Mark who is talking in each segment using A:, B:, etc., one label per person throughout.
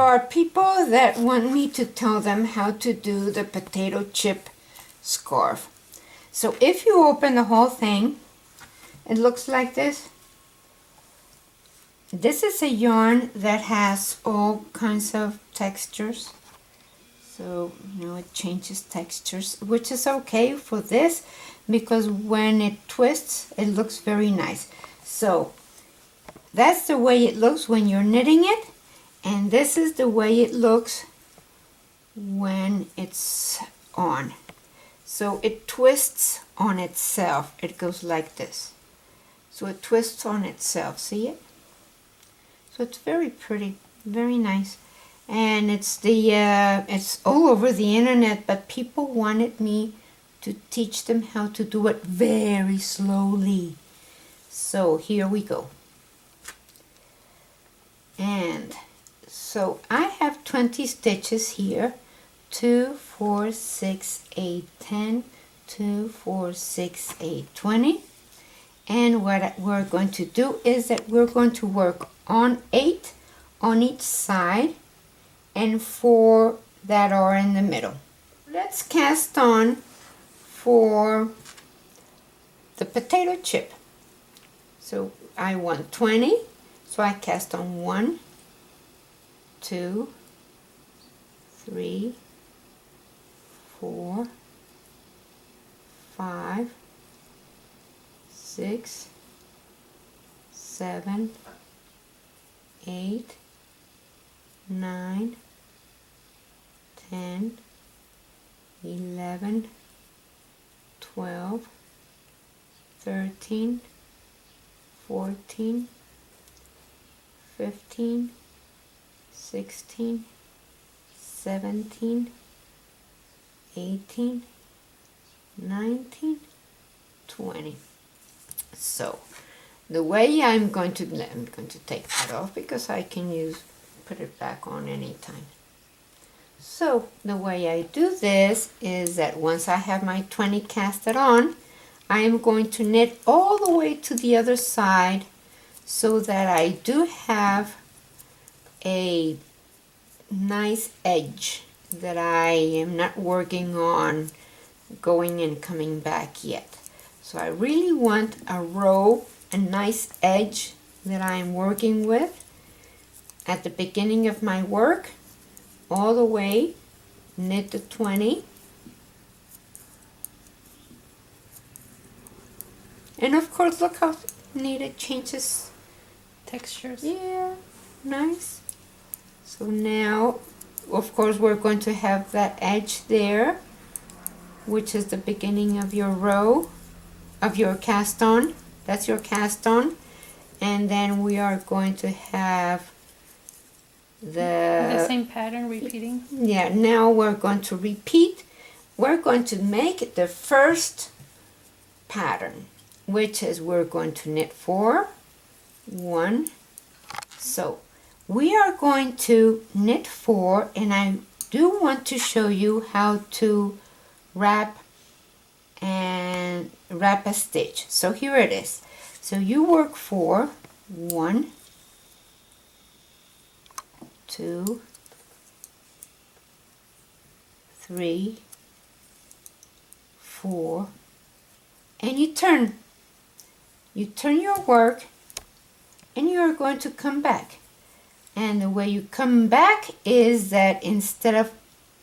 A: are people that want me to tell them how to do the potato chip scarf. So if you open the whole thing, it looks like this. This is a yarn that has all kinds of textures. So, you know, it changes textures, which is okay for this because when it twists, it looks very nice. So, that's the way it looks when you're knitting it, and this is the way it looks when it's on. So, it twists on itself. It goes like this. So, it twists on itself. See it? So, it's very pretty, very nice. And it's it's all over the internet, but people wanted me to teach them how to do it very slowly. So here we go. And so I have 20 stitches here. 2, 4, 6, 8, 10, 2, 4, 6, 8, 20. And what we're going to do is that we're going to work on 8 on each side and 4 that are in the middle. Let's cast on for the potato chip. So I want 20, so I cast on 1, 2, 3, 4, 5, 6, 7, 8, 9, 10, 11, 12, 13, 14, 15, 16, 17, 18, 19, 20. So the way I'm going to take that off because I can put it back on anytime. So the way I do this is that once I have my 20 casted on, I am going to knit all the way to the other side so that I do have a nice edge that I am not working on going and coming back yet. So I really want a row, a nice edge that I'm working with at the beginning of my work, all the way, knit the 20. And of course, look how neat it changes
B: textures.
A: Yeah, nice. So now, of course, we're going to have that edge there, which is the beginning of your row, of your cast on. That's your cast on. And then we are going to have
B: the same pattern repeating.
A: Yeah, now we're going to repeat. We're going to make the first pattern, which is we're going to knit 4, 1. So we are going to knit 4, and I do want to show you how to wrap a stitch. So here it is. So you work 4, 1, 2, 3, 4, and you turn your work, and you are going to come back. And the way you come back is that instead of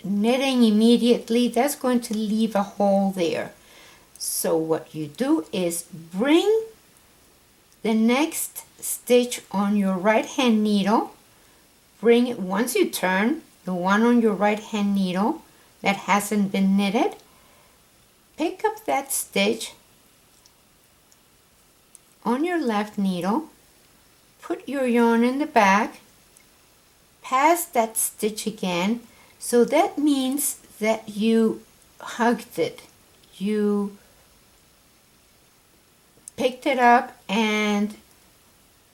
A: knitting immediately, that's going to leave a hole there. So what you do is bring the next stitch on your right hand needle, bring it once you turn the one on your right hand needle that hasn't been knitted, pick up that stitch on your left needle, put your yarn in the back, pass that stitch again. So that means that you hugged it, you picked it up and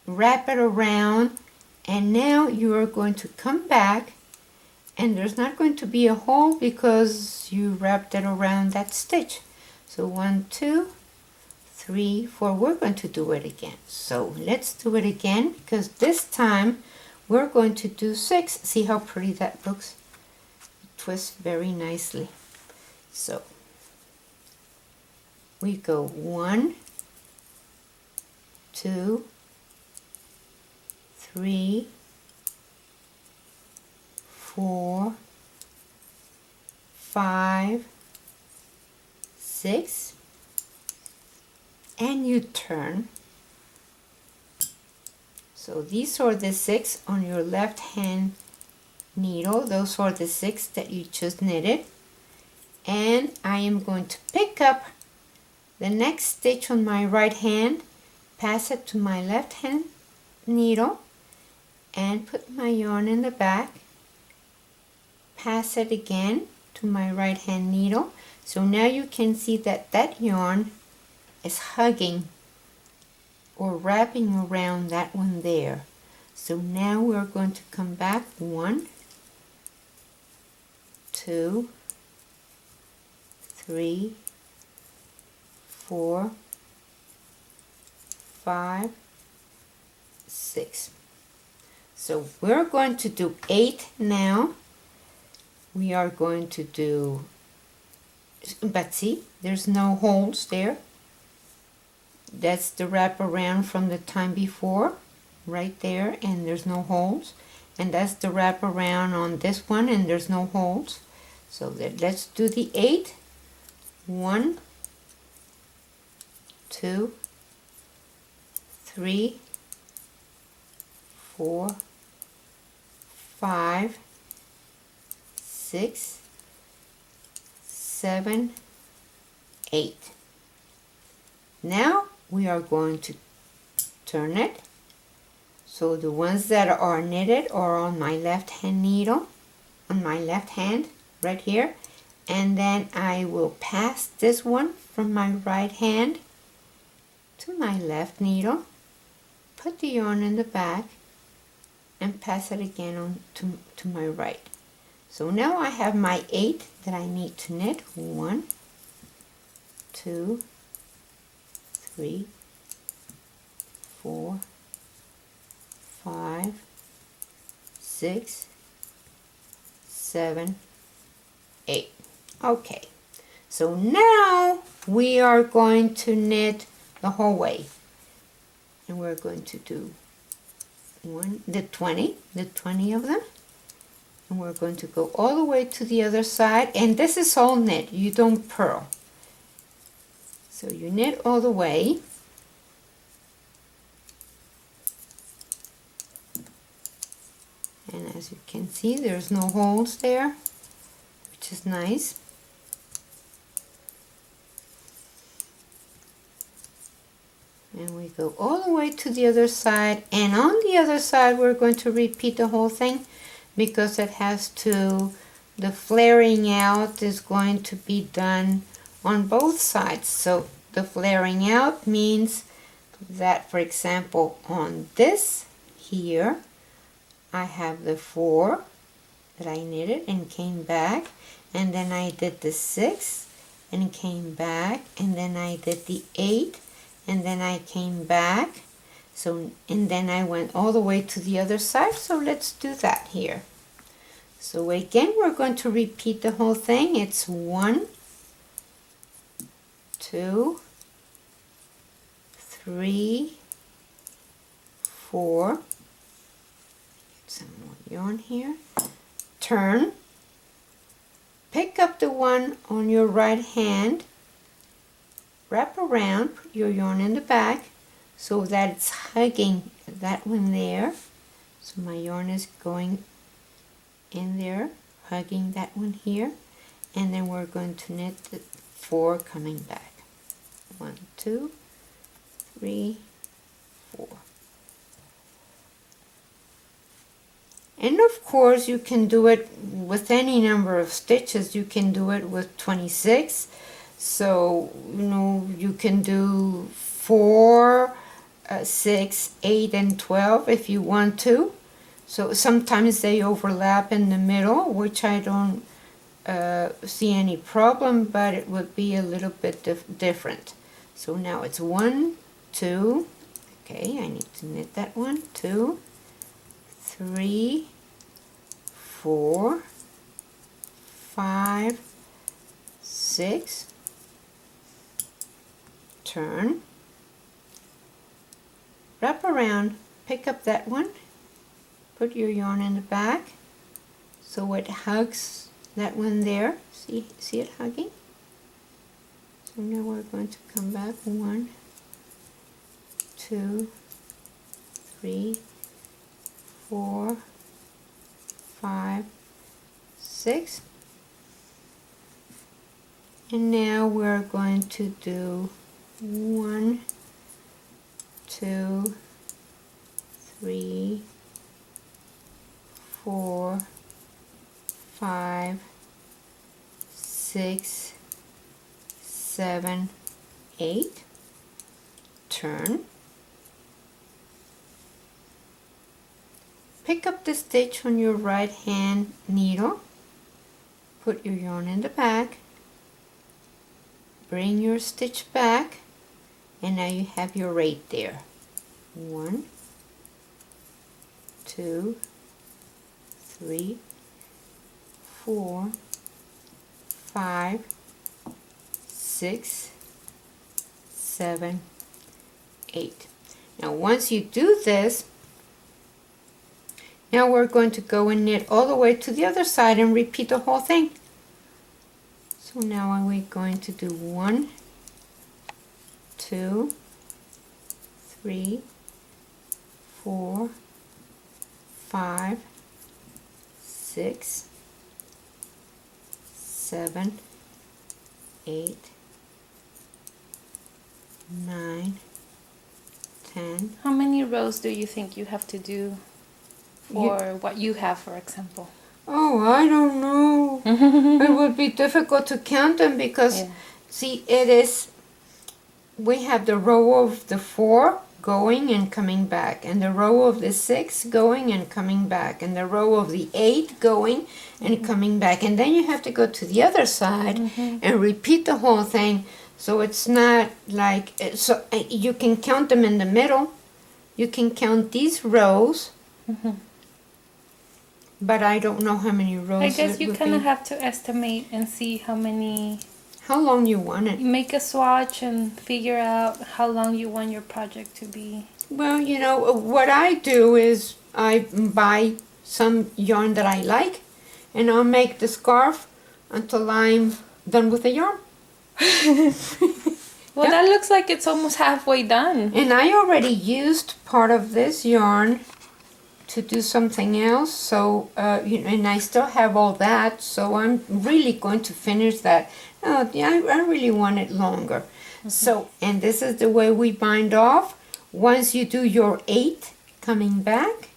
A: wrap it around, and now you are going to come back, and there's not going to be a hole because you wrapped it around that stitch. So 1, 2, 3, 4. We're going to do it again. So let's do it again, because this time we're going to do 6. See how pretty that looks? Twist very nicely. So we go 1, 2, 3, 4, 5, 6, and you turn. So these are the 6 on your left hand needle. Those are the 6 that you just knitted. And I am going to pick up the next stitch on my right hand, pass it to my left hand needle, and put my yarn in the back, pass it again to my right hand needle. So now you can see that that yarn is hugging or wrapping around that one there. So now we're going to come back 1, 2, 3, 4, 5, 6. So we're going to do 8 now. We are going to do, but see, there's no holes there. That's the wrap around from the time before, right there, and there's no holes. And that's the wrap around on this one, and there's no holes. So let's do the 8. 1, 2, 3, 4, 5, 6, 7, 8. Now we are going to turn it. So the ones that are knitted are on my left hand needle, on my left hand, right here. And then I will pass this one from my right hand to my left needle, put the yarn in the back, and pass it again on to my right. So now I have my 8 that I need to knit. 1, 2, 3, 4, 5, 6, 7, 8. Okay, so now we are going to knit the whole way, and we're going to do the 20 of them, and we're going to go all the way to the other side, and this is all knit, you don't purl. So you knit all the way, and as you can see, there's no holes there, which is nice. And we go all the way to the other side, and on the other side we're going to repeat the whole thing, because it has to, the flaring out is going to be done on both sides. So the flaring out means that, for example, on this here I have the 4 that I knitted and came back, and then I did the 6 and came back, and then I did the 8 and then I came back. So, and then I went all the way to the other side. So let's do that here. So again, we're going to repeat the whole thing. It's 1, 2, 3, 4. Get some more yarn here. Turn. Pick up the one on your right hand. Wrap around, put your yarn in the back so that it's hugging that one there. So my yarn is going in there, hugging that one here. And then we're going to knit the 4 coming back. 1, 2, 3, 4. And of course you can do it with any number of stitches. You can do it with 26. So, you know, you can do 4, 6, 8, and 12 if you want to. So sometimes they overlap in the middle, which I don't see any problem, but it would be a little bit different. So now it's 1, 2, okay, I need to knit that one, 2, 3, 4, 5, 6, turn, wrap around, pick up that one, put your yarn in the back so it hugs that one there. See it hugging? So now we're going to come back 1, 2, 3, 4, 5, 6. And now we're going to do 1, 2, 3, 4, 5, 6, 7, 8. Turn. Pick up the stitch on your right hand needle. Put your yarn in the back. Bring your stitch back, and now you have your 8 there. 1, 2, 3, 4, 5, 6, 7, 8. Now once you do this, now we're going to go and knit all the way to the other side and repeat the whole thing. So now we're going to do 1, 2, 3, 4, 5, 6, 7, 8, 9, 10.
B: How many rows do you think you have to do for what you have, for example?
A: Oh, I don't know. It would be difficult to count them because, see, we have the row of the 4 going and coming back, and the row of the 6 going and coming back, and the row of the 8 going and coming back. And then you have to go to the other side and repeat the whole thing. So it's not like, so you can count them in the middle. You can count these rows. But I don't know how many rows.
B: I guess you kind of have to estimate and see how
A: long you want it.
B: You make a swatch and figure out how long you want your project to be.
A: Well, you know, what I do is I buy some yarn that I like, and I'll make the scarf until I'm done with the yarn.
B: Well, that looks like it's almost halfway done.
A: And I already used part of this yarn to do something else, so and I still have all that, so I'm really going to finish that. I really want it longer. So, and this is the way we bind off. Once you do your 8 coming back,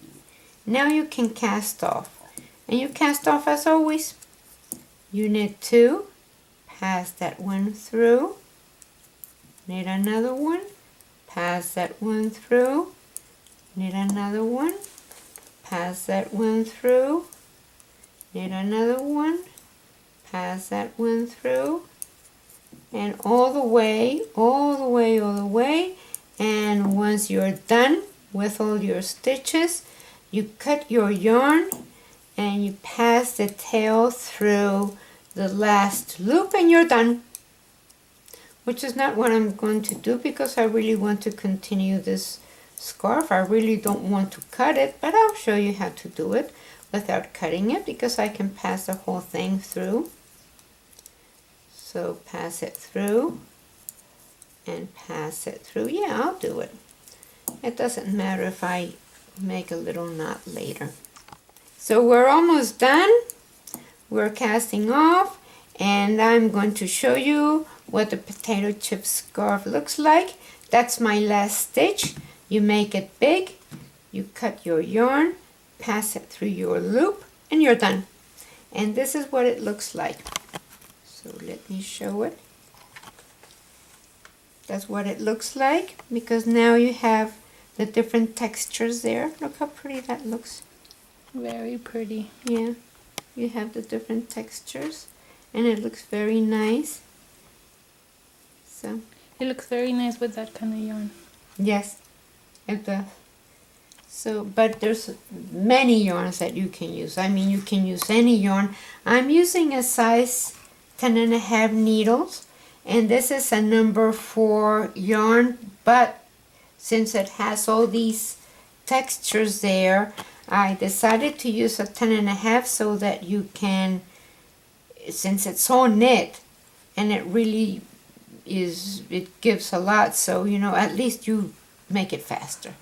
A: now you can cast off, and you cast off as always. You knit 2, pass that one through, knit another one, pass that one through, knit another one, pass that one through, knit another one, pass that one through, and all the way, all the way, all the way. And once you're done with all your stitches, you cut your yarn and you pass the tail through the last loop and you're done. Which is not what I'm going to do because I really want to continue this scarf. I really don't want to cut it, but I'll show you how to do it without cutting it because I can pass the whole thing through. So pass it through and pass it through. Yeah, I'll do it. It doesn't matter if I make a little knot later. So we're almost done. We're casting off, and I'm going to show you what the potato chip scarf looks like. That's my last stitch. You make it big, you cut your yarn, pass it through your loop, and you're done. And this is what it looks like. So let me show it. That's what it looks like, because now you have the different textures there. Look how pretty that looks.
B: Very pretty.
A: Yeah, you have the different textures, and it looks very nice. So
B: It looks very nice with that kind of yarn.
A: yes, it does. So, but there's many yarns that you can use. I mean, you can use any yarn. I'm using a size 10.5 needles, and this is a number 4 yarn, but since it has all these textures there, I decided to use a 10.5 so that you can, since it's all knit, and it really is, it gives a lot, so, you know, at least you make it faster.